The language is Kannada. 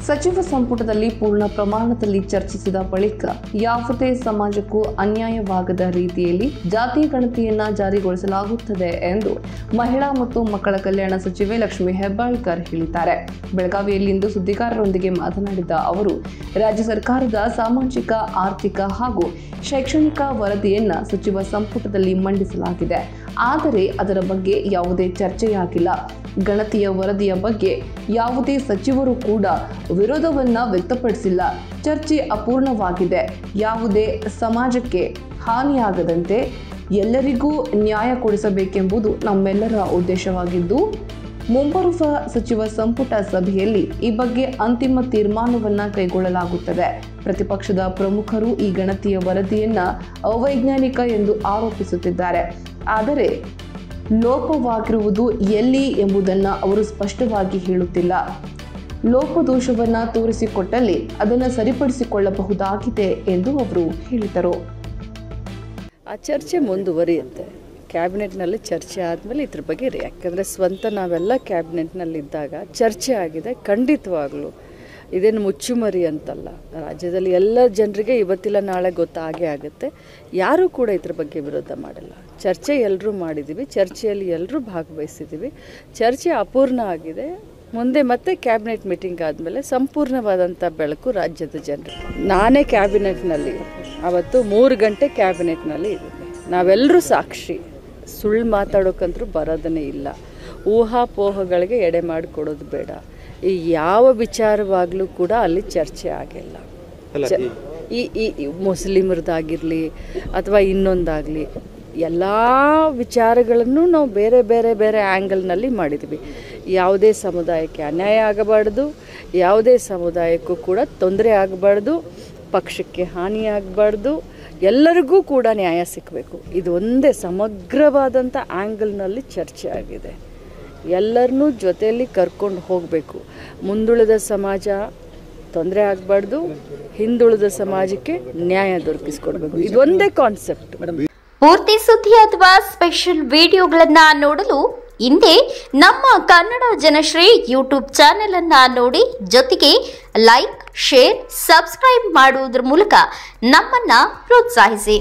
ಸಚಿವ ಸಂಪುಟದಲ್ಲಿ ಪೂರ್ಣ ಪ್ರಮಾಣದಲ್ಲಿ ಚರ್ಚಿಸಿದ ಬಳಿಕ ಯಾವುದೇ ಸಮಾಜಕ್ಕೂ ಅನ್ಯಾಯವಾಗದ ರೀತಿಯಲ್ಲಿ ಜಾತಿ ಗಣತಿಯನ್ನ ಜಾರಿಗೊಳಿಸಲಾಗುತ್ತದೆ ಎಂದು ಮಹಿಳಾ ಮತ್ತು ಮಕ್ಕಳ ಕಲ್ಯಾಣ ಸಚಿವೆ ಲಕ್ಷ್ಮೀ ಹೆಬ್ಬಾಳ್ಕರ್ ಹೇಳಿದ್ದಾರೆ. ಬೆಳಗಾವಿಯಲ್ಲಿಂದು ಸುದ್ದಿಗಾರರೊಂದಿಗೆ ಮಾತನಾಡಿದ ಅವರು, ರಾಜ್ಯ ಸರ್ಕಾರದ ಸಾಮಾಜಿಕ, ಆರ್ಥಿಕ ಹಾಗೂ ಶೈಕ್ಷಣಿಕ ವರದಿಯನ್ನ ಸಚಿವ ಸಂಪುಟದಲ್ಲಿ ಮಂಡಿಸಲಾಗಿದೆ. ಆದರೆ ಅದರ ಬಗ್ಗೆ ಯಾವುದೇ ಚರ್ಚೆಯಾಗಿಲ್ಲ. ಗಣತಿಯ ವರದಿಯ ಬಗ್ಗೆ ಯಾವುದೇ ಸಚಿವರು ಕೂಡ ವಿರೋಧವನ್ನ ವ್ಯಕ್ತಪಡಿಸಿಲ್ಲ. ಚರ್ಚೆ ಅಪೂರ್ಣವಾಗಿದೆ. ಯಾವುದೇ ಸಮಾಜಕ್ಕೆ ಹಾನಿಯಾಗದಂತೆ ಎಲ್ಲರಿಗೂ ನ್ಯಾಯ ಕೊಡಿಸಬೇಕೆಂಬುದು ನಮ್ಮೆಲ್ಲರ ಉದ್ದೇಶವಾಗಿದ್ದು, ಮುಂಬರುವ ಸಚಿವ ಸಂಪುಟ ಸಭೆಯಲ್ಲಿ ಈ ಬಗ್ಗೆ ಅಂತಿಮ ತೀರ್ಮಾನವನ್ನ ಕೈಗೊಳ್ಳಲಾಗುತ್ತದೆ. ಪ್ರತಿಪಕ್ಷದ ಪ್ರಮುಖರು ಈ ಗಣತಿಯ ವರದಿಯನ್ನ ಅವೈಜ್ಞಾನಿಕ ಎಂದು ಆರೋಪಿಸುತ್ತಿದ್ದಾರೆ. ಆದರೆ ಲೋಪವಾಗಿರುವುದು ಎಲ್ಲಿ ಎಂಬುದನ್ನು ಅವರು ಸ್ಪಷ್ಟವಾಗಿ ಹೇಳುತ್ತಿಲ್ಲ. ಲೋಪದೋಷವನ್ನ ತೋರಿಸಿಕೊಟ್ಟಲ್ಲಿ ಅದನ್ನು ಸರಿಪಡಿಸಿಕೊಳ್ಳಬಹುದಾಗಿದೆ ಎಂದು ಅವರು ಹೇಳಿದರು. ಆ ಚರ್ಚೆ ಮುಂದುವರಿಯುತ್ತೆ. ಕ್ಯಾಬಿನೆಟ್ನಲ್ಲಿ ಚರ್ಚೆ ಆದಮೇಲೆ ಇದ್ರ ಬಗ್ಗೆ ಯಾಕಂದರೆ ಸ್ವಂತ ನಾವೆಲ್ಲ ಕ್ಯಾಬಿನೆಟ್ನಲ್ಲಿದ್ದಾಗ ಚರ್ಚೆ ಆಗಿದೆ. ಖಂಡಿತವಾಗಲೂ ಇದೇನು ಮುಚ್ಚುಮರಿ ಅಂತಲ್ಲ. ರಾಜ್ಯದಲ್ಲಿ ಎಲ್ಲ ಜನರಿಗೆ ಇವತ್ತಿಲ್ಲ ನಾಳೆ ಗೊತ್ತಾಗೇ ಆಗುತ್ತೆ. ಯಾರೂ ಕೂಡ ಇದ್ರ ಬಗ್ಗೆ ವಿರೋಧ ಮಾಡಲ್ಲ. ಚರ್ಚೆ ಎಲ್ಲರೂ ಮಾಡಿದ್ದೀವಿ. ಚರ್ಚೆಯಲ್ಲಿ ಎಲ್ಲರೂ ಭಾಗವಹಿಸಿದ್ದೀವಿ. ಚರ್ಚೆ ಅಪೂರ್ಣ ಆಗಿದೆ. ಮುಂದೆ ಮತ್ತೆ ಕ್ಯಾಬಿನೆಟ್ ಮೀಟಿಂಗ್ ಆದಮೇಲೆ ಸಂಪೂರ್ಣವಾದಂಥ ಬೆಳಕು ರಾಜ್ಯದ ಜನರು. ನಾನೇ ಕ್ಯಾಬಿನೆಟ್ನಲ್ಲಿ ಅವತ್ತು 3 ಗಂಟೆ ಕ್ಯಾಬಿನೆಟ್ನಲ್ಲಿ ಇದ್ದೀನಿ. ನಾವೆಲ್ಲರೂ ಸಾಕ್ಷಿ. ಸುಳ್ಳು ಮಾತಾಡೋಕ್ಕಂತರೂ ಬರೋದನ್ನೇ ಇಲ್ಲ. ಊಹಾಪೋಹಗಳಿಗೆ ಎಡೆ ಮಾಡಿಕೊಡೋದು ಬೇಡ. ಈ ಯಾವ ವಿಚಾರವಾಗಲೂ ಕೂಡ ಅಲ್ಲಿ ಚರ್ಚೆ ಆಗಿಲ್ಲ. ಈ ಮುಸ್ಲಿಮರದಾಗಿರಲಿ ಅಥವಾ ಇನ್ನೊಂದಾಗಲಿ ಎಲ್ಲ ವಿಚಾರಗಳನ್ನು ನಾವು ಬೇರೆ ಬೇರೆ ಬೇರೆ ಆ್ಯಂಗಲ್ನಲ್ಲಿ ಮಾಡಿದ್ವಿ. ಯಾವುದೇ ಸಮುದಾಯಕ್ಕೆ ಅನ್ಯಾಯ ಆಗಬಾರ್ದು, ಯಾವುದೇ ಸಮುದಾಯಕ್ಕೂ ಕೂಡ ತೊಂದರೆ ಆಗಬಾರ್ದು, ಪಕ್ಷಕ್ಕೆ ಹಾನಿಯಾಗಬಾರ್ದು, ಎಲ್ಲರಿಗೂ ಕೂಡ ನ್ಯಾಯ ಸಿಗಬೇಕು. ಇದು ಒಂದೇ ಸಮಗ್ರವಾದಂಥ ಆ್ಯಂಗಲ್ನಲ್ಲಿ ಚರ್ಚೆ ಆಗಿದೆ. ಎಲ್ಲರನ್ನೂ ಜೊತೆಯಲ್ಲಿ ಕರ್ಕೊಂಡು ಹೋಗಬೇಕು. ಮುಂದುಳಿದ ಸಮಾಜ ತೊಂದರೆ ಆಗಬಾರ್ದು, ಹಿಂದುಳಿದ ಸಮಾಜಕ್ಕೆ ನ್ಯಾಯ ದೊರಕಿಸ್ಕೊಡ್ಬೇಕು. ಇದೊಂದೇ ಕಾನ್ಸೆಪ್ಟ್. ಪೂರ್ತಿ ಸುದ್ದಿ ಅಥವಾ ಸ್ಪೆಷಲ್ ವಿಡಿಯೋಗಳನ್ನ ನೋಡಲು ಹಿಂದೆ ನಮ್ಮ ಕನ್ನಡ ಜನಶ್ರೀ ಯೂಟ್ಯೂಬ್ ಚಾನೆಲ್ ಅನ್ನ ನೋಡಿ, ಜೊತೆಗೆ ಲೈಕ್, ಶೇರ್, ಸಬ್ಸ್ಕ್ರೈಬ್ ಮಾಡುವುದರ ಮೂಲಕ ನಮ್ಮನ್ನ ಪ್ರೋತ್ಸಾಹಿಸಿ.